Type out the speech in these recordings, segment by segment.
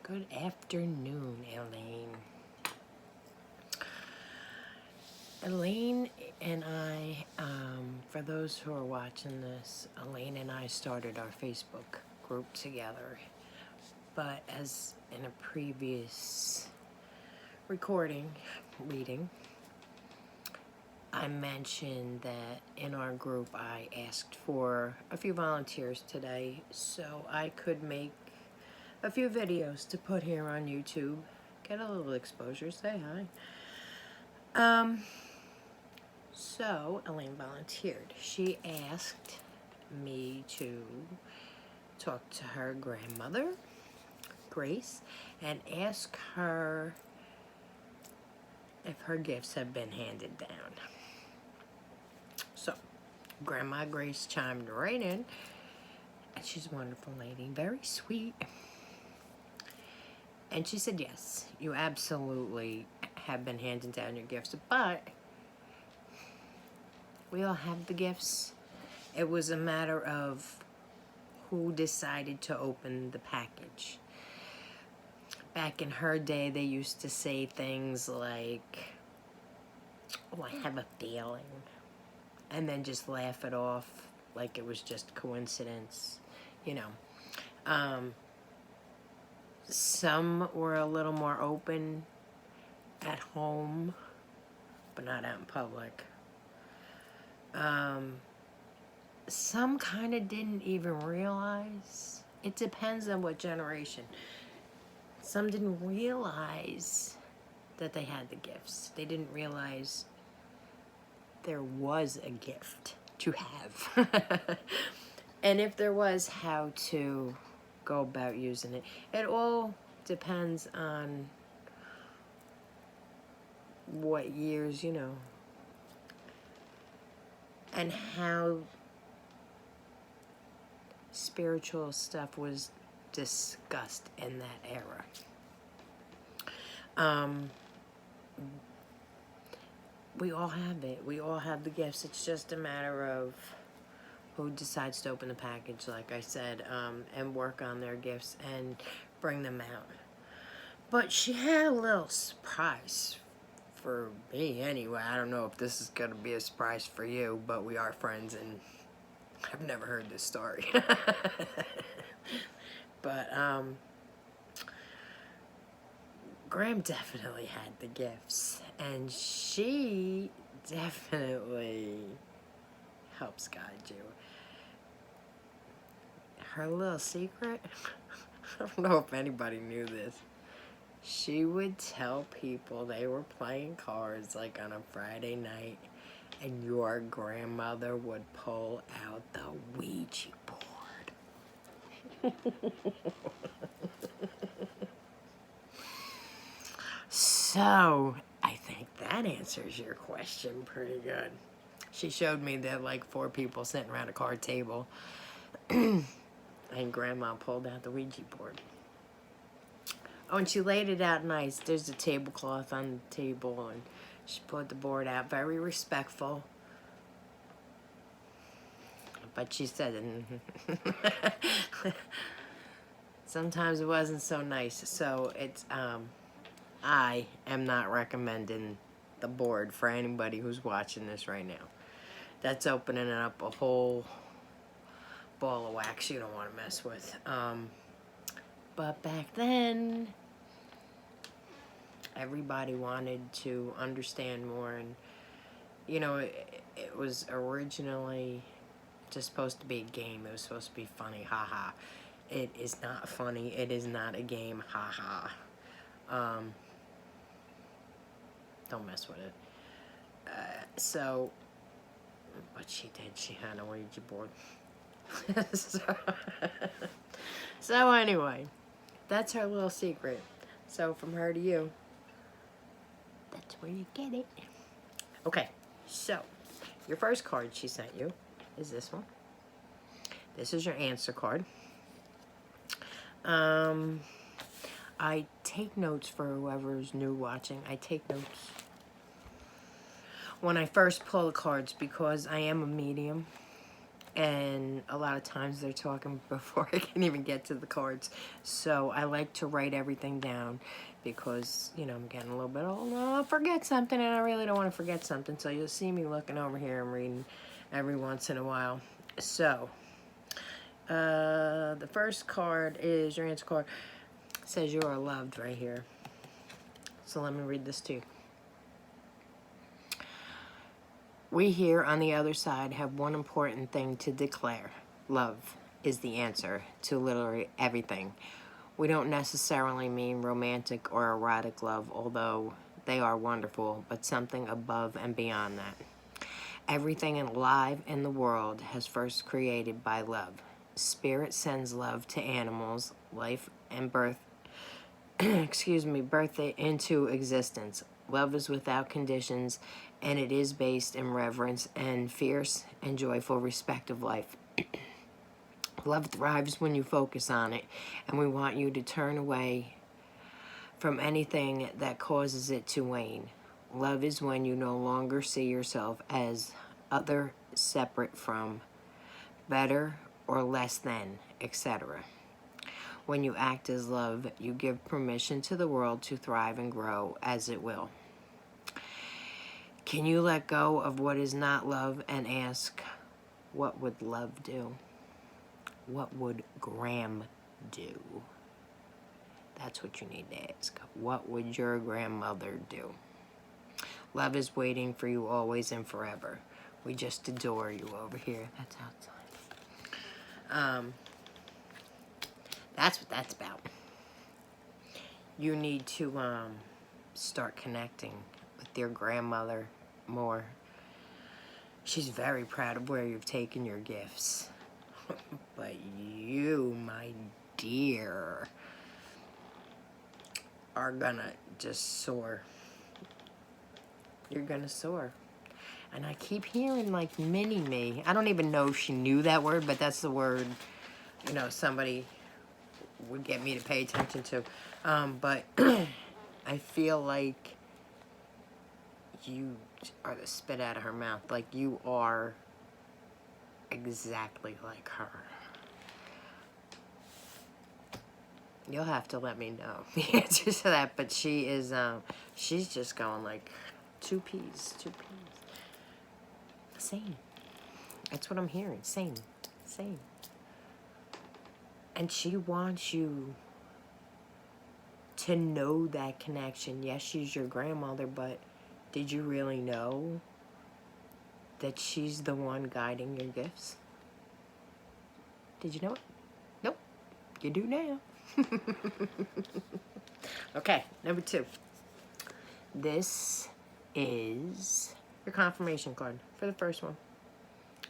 Good afternoon, Elaine. Elaine and I, for those who are watching this, Elaine and I started our Facebook group together. But as in a previous reading, I mentioned that in our group I asked for a few volunteers today so I could make a few videos to put here on YouTube. Get a little exposure, say hi. So Elaine volunteered. She asked me to talk to her grandmother, Grace, and ask her if her gifts have been handed down. So, Grandma Grace chimed right in, and she's a wonderful lady, very sweet. And she said, yes, you absolutely have been handing down your gifts, but we all have the gifts. It was a matter of who decided to open the package. Back in her day, they used to say things like, oh, I have a feeling, and then just laugh it off like it was just coincidence, you know. Some were a little more open at home, but not out in public. Some kind of didn't even realize. It depends on what generation. Some didn't realize that they had the gifts. They didn't realize there was a gift to have. And if there was, how to go about using it. It all depends on what years, and how spiritual stuff was discussed in that era. We all have it. We all have the gifts. It's just a matter of who decides to open the package, like I said, and work on their gifts and bring them out. But she had a little surprise for me anyway. I don't know if this is going to be a surprise for you, but we are friends and I've never heard this story. But Graham definitely had the gifts, and she definitely helps guide you. Her little secret, I don't know if anybody knew this, she would tell people they were playing cards like on a Friday night, and your grandmother would pull out the Ouija board. So, I think that answers your question pretty good. She showed me that like 4 people sitting around a card table and Grandma pulled out the Ouija board. Oh, and she laid it out nice. There's a tablecloth on the table and she pulled the board out, very respectful. But she said sometimes it wasn't so nice. So it's, I am not recommending the board for anybody who's watching this right now. That's opening up a whole ball of wax you don't want to mess with. But back then, everybody wanted to understand more, and it was originally just supposed to be a game. It was supposed to be funny, haha. It is not funny. It is not a game, haha. Don't mess with it. But she did. She had a Ouija board. So anyway, that's her little secret. So from her to you, that's where you get it. Okay, so your first card she sent you is this one. This is your answer card. I take notes for whoever's new watching. I take notes when I first pull the cards because I am a medium. and a lot of times they're talking before I can even get to the cards. So I like to write everything down because, you know, I'm getting a little bit old. I'll forget something, and I really don't want to forget something. So you'll see me looking over here and reading every once in a while. So the first card is your answer card. It says you are loved right here. So let me read this to you. We here on the other side have one important thing to declare. Love is the answer to literally everything. We don't necessarily mean romantic or erotic love, although they are wonderful, but something above and beyond that. Everything alive in the world has first created by love. Spirit sends love to animals, life and birth, birth it into existence. Love is without conditions, and it is based in reverence and fierce and joyful respect of life. Love thrives when you focus on it, and we want you to turn away from anything that causes it to wane. Love is when you no longer see yourself as other, separate from, better or less than, etc. When you act as love, you give permission to the world to thrive and grow as it will. Can you let go of what is not love and ask, what would love do? What would Graham do? That's what you need to ask. What would your grandmother do? Love is waiting for you always and forever. We just adore you over here. That's outside. That's what that's about. You need to start connecting with your grandmother more. She's very proud of where you've taken your gifts. But you, my dear, are gonna just soar. You're gonna soar. And I keep hearing like mini-me. I don't even know if she knew that word, but that's the word, you know, somebody would get me to pay attention to. But I feel like you are the spit out of her mouth. Like you are exactly like her. You'll have to let me know the answer to that. But she is, she's just going like two peas. Same. That's what I'm hearing. Same. And she wants you to know that connection. Yes, she's your grandmother, but did you really know that she's the one guiding your gifts? Did you know it? Nope. You do now. Okay, number 2. This is your confirmation card for the first one.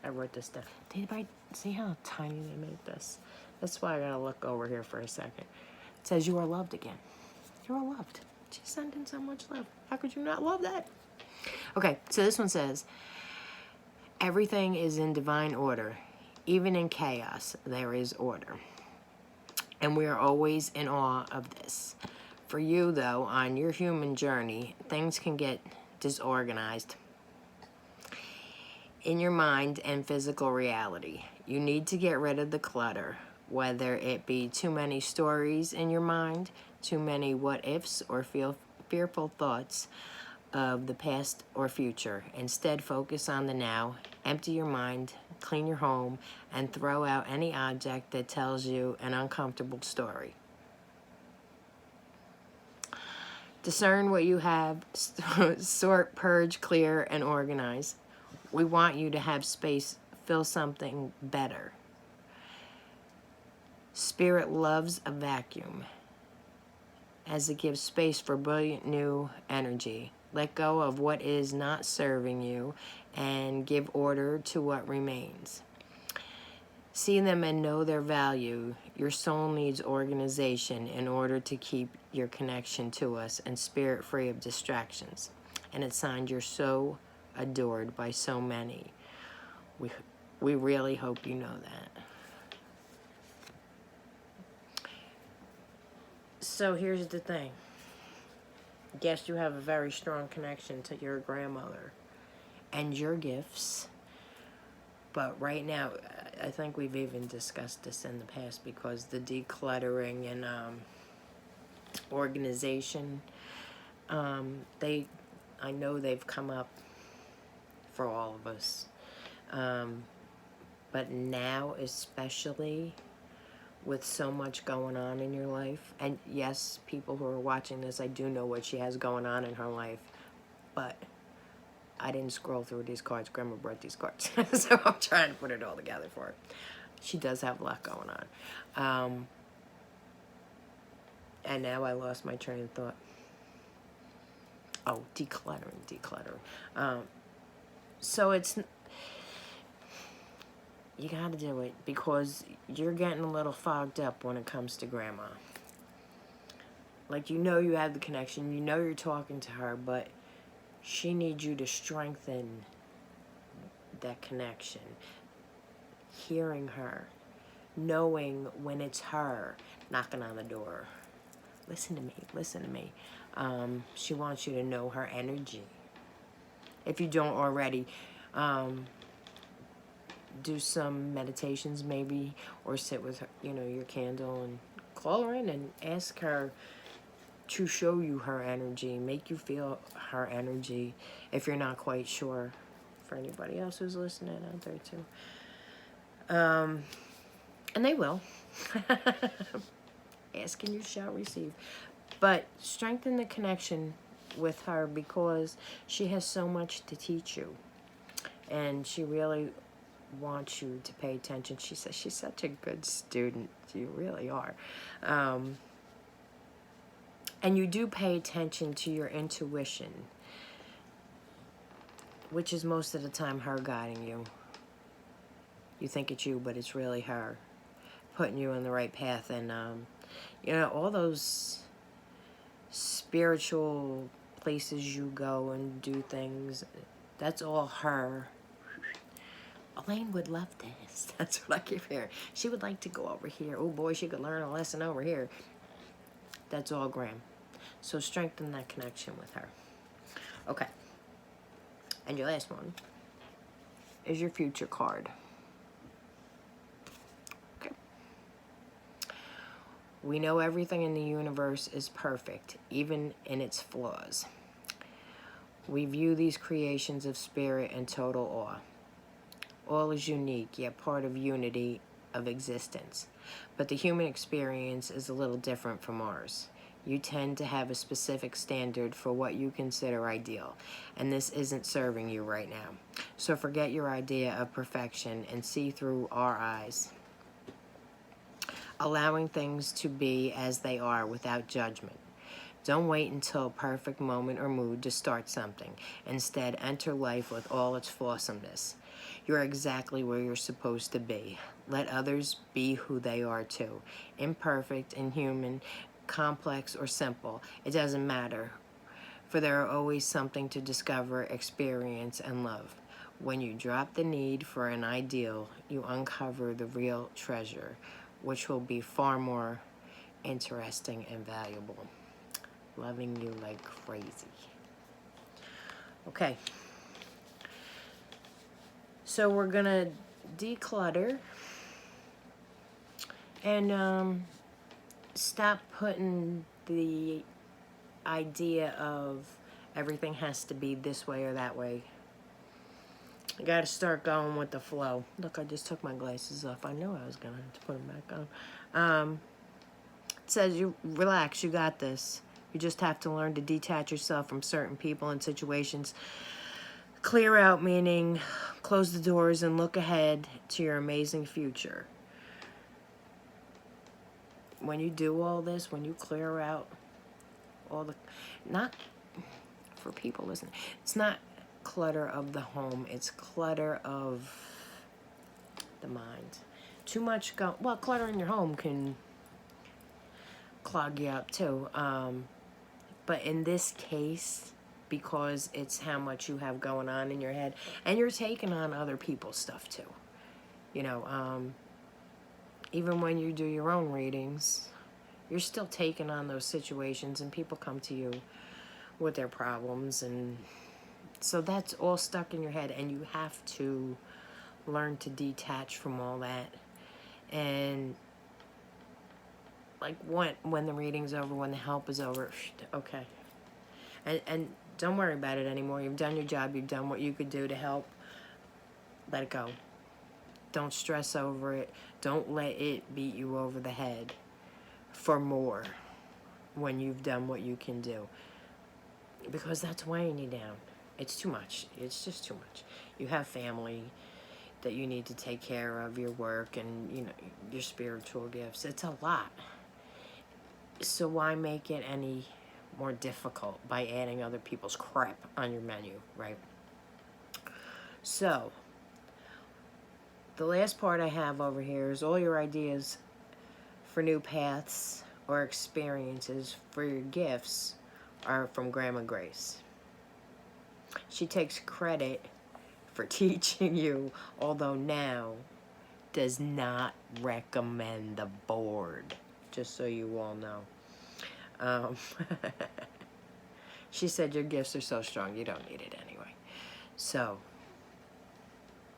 I wrote this down. Did anybody see how tiny they made this? That's why I gotta look over here for a second. It says you are loved again. You are loved. She's sending so much love. How could you not love that? Okay, so this one says, everything is in divine order. Even in chaos, there is order. And we are always in awe of this. For you, though, on your human journey, things can get disorganized in your mind and physical reality. You need to get rid of the clutter, whether it be too many stories in your mind, too many what-ifs, or fearful thoughts of the past or future. Instead, focus on the now, empty your mind, clean your home, and throw out any object that tells you an uncomfortable story. Discern what you have, sort, purge, clear, and organize. We want you to have space, fill something better. Spirit loves a vacuum, as it gives space for brilliant new energy. Let go of what is not serving you and give order to what remains. See them and know their value. Your soul needs organization in order to keep your connection to us and spirit free of distractions. And it's signed, you're so adored by so many. We really hope you know that. So here's the thing. Yes, you have a very strong connection to your grandmother and your gifts. But right now, I think we've even discussed this in the past, because the decluttering and organization, I know they've come up for all of us. But now, especially with so much going on in your life, and yes, people who are watching this, I do know what she has going on in her life, but I didn't scroll through these cards. Grandma brought these cards, so I'm trying to put it all together for her. She does have a lot going on. And now I lost my train of thought. Oh, decluttering. So you gotta do it, because you're getting a little fogged up when it comes to Grandma. Like, you know you have the connection, you know you're talking to her, but she needs you to strengthen that connection. Hearing her, knowing when it's her knocking on the door. Listen to me. She wants you to know her energy. If you don't already, do some meditations maybe, or sit with her, your candle, and call her in and ask her to show you her energy, make you feel her energy if you're not quite sure, for anybody else who's listening out there too. And they will. Ask and you shall receive. But strengthen the connection with her, because she has so much to teach you. And she really wants you to pay attention. She says she's such a good student. You really are. And you do pay attention to your intuition, which is most of the time her guiding you. You think it's you, but it's really her putting you in the right path. And, all those spiritual places you go and do things, that's all her. Elaine would love this. That's what I keep hearing. She would like to go over here. Oh boy, she could learn a lesson over here. That's all Graham. So strengthen that connection with her. Okay. And your last one is your future card. Okay. We know everything in the universe is perfect, even in its flaws. We view these creations of spirit in total awe. All is unique, yet part of unity of existence. But the human experience is a little different from ours. You tend to have a specific standard for what you consider ideal, and this isn't serving you right now. So forget your idea of perfection and see through our eyes, allowing things to be as they are without judgment. Don't wait until a perfect moment or mood to start something. Instead, enter life with all its awesomeness. You're exactly where you're supposed to be. Let others be who they are too. Imperfect, inhuman, complex, or simple, it doesn't matter, for there are always something to discover, experience, and love. When you drop the need for an ideal, you uncover the real treasure, which will be far more interesting and valuable. Loving you like crazy. Okay. So we're gonna declutter and stop putting the idea of everything has to be this way or that way. You gotta start going with the flow. Look, I just took my glasses off. I knew I was gonna have to put them back on. It says, you relax, you got this. You just have to learn to detach yourself from certain people and situations. Clear out, meaning close the doors and look ahead to your amazing future. When you do all this, when you clear out all the, not for people listening, it's not clutter of the home, it's clutter of the mind. Too much clutter in your home can clog you up too. But in this case, because it's how much you have going on in your head, and you're taking on other people's stuff too. Even when you do your own readings, you're still taking on those situations, and people come to you with their problems, and so that's all stuck in your head, and you have to learn to detach from all that. And like when the reading's over, when the help is over, okay. And don't worry about it anymore. You've done your job. You've done what you could do to help. Let it go. Don't stress over it. Don't let it beat you over the head for more when you've done what you can do. Because that's weighing you down. It's too much. It's just too much. You have family that you need to take care of, your work, and you know, your spiritual gifts. It's a lot. So why make it any more difficult by adding other people's crap on your menu, right? So the last part I have over here is all your ideas for new paths or experiences for your gifts are from Grandma Grace. She takes credit for teaching you, although now does not recommend the board, just so you all know. She said your gifts are so strong you don't need it anyway. So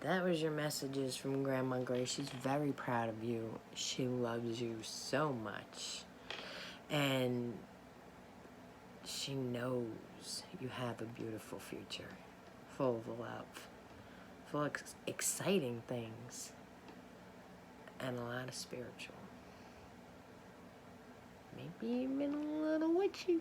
that was your messages from Grandma Grace. She's very proud of you. She loves you so much. And she knows you have a beautiful future, full of love, full of exciting things, and a lot of spiritual. Maybe even a little witchy.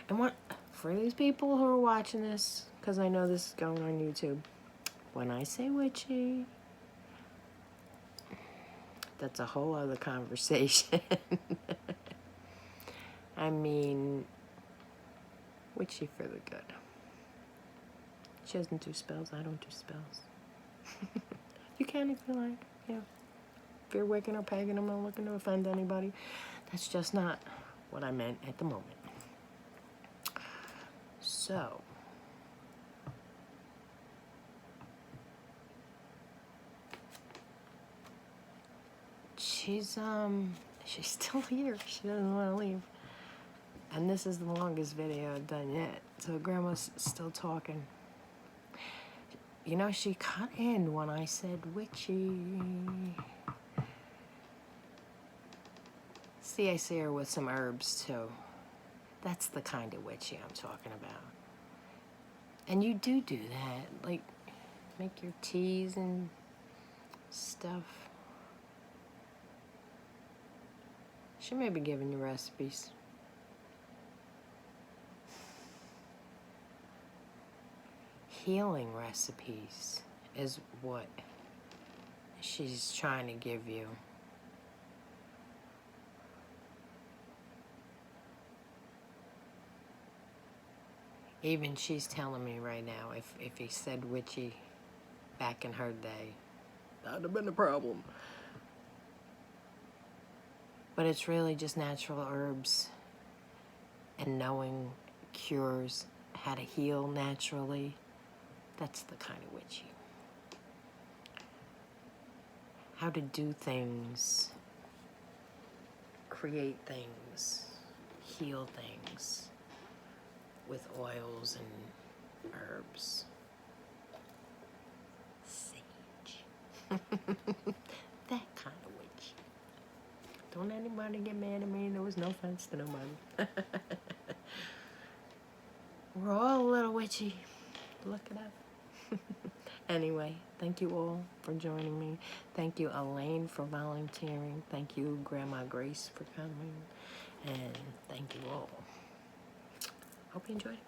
And what, for these people who are watching this, because I know this is going on YouTube, when I say witchy, that's a whole other conversation. I mean, witchy for the good. She doesn't do spells. I don't do spells. You can if you like. Yeah. If you're Wiccan or pagan, I'm not looking to offend anybody. That's just not what I meant at the moment. So, she's still here. She doesn't want to leave. And this is the longest video I've done yet. So Grandma's still talking. You know, she cut in when I said witchy. See, I see her with some herbs too. That's the kind of witchy I'm talking about. And you do that. Like, make your teas and stuff. She may be giving you recipes. Healing recipes is what she's trying to give you. Even she's telling me right now, if he said witchy back in her day, that would have been a problem. But it's really just natural herbs and knowing cures, how to heal naturally. That's the kind of witchy. How to do things, create things, heal things with oils and herbs. Sage. That kind of witch. Don't anybody get mad at me. There was no offense to nobody. We're all a little witchy. Look it up. Anyway, thank you all for joining me. Thank you, Elaine, for volunteering. Thank you, Grandma Grace, for coming. And thank you all. Hope you enjoyed it.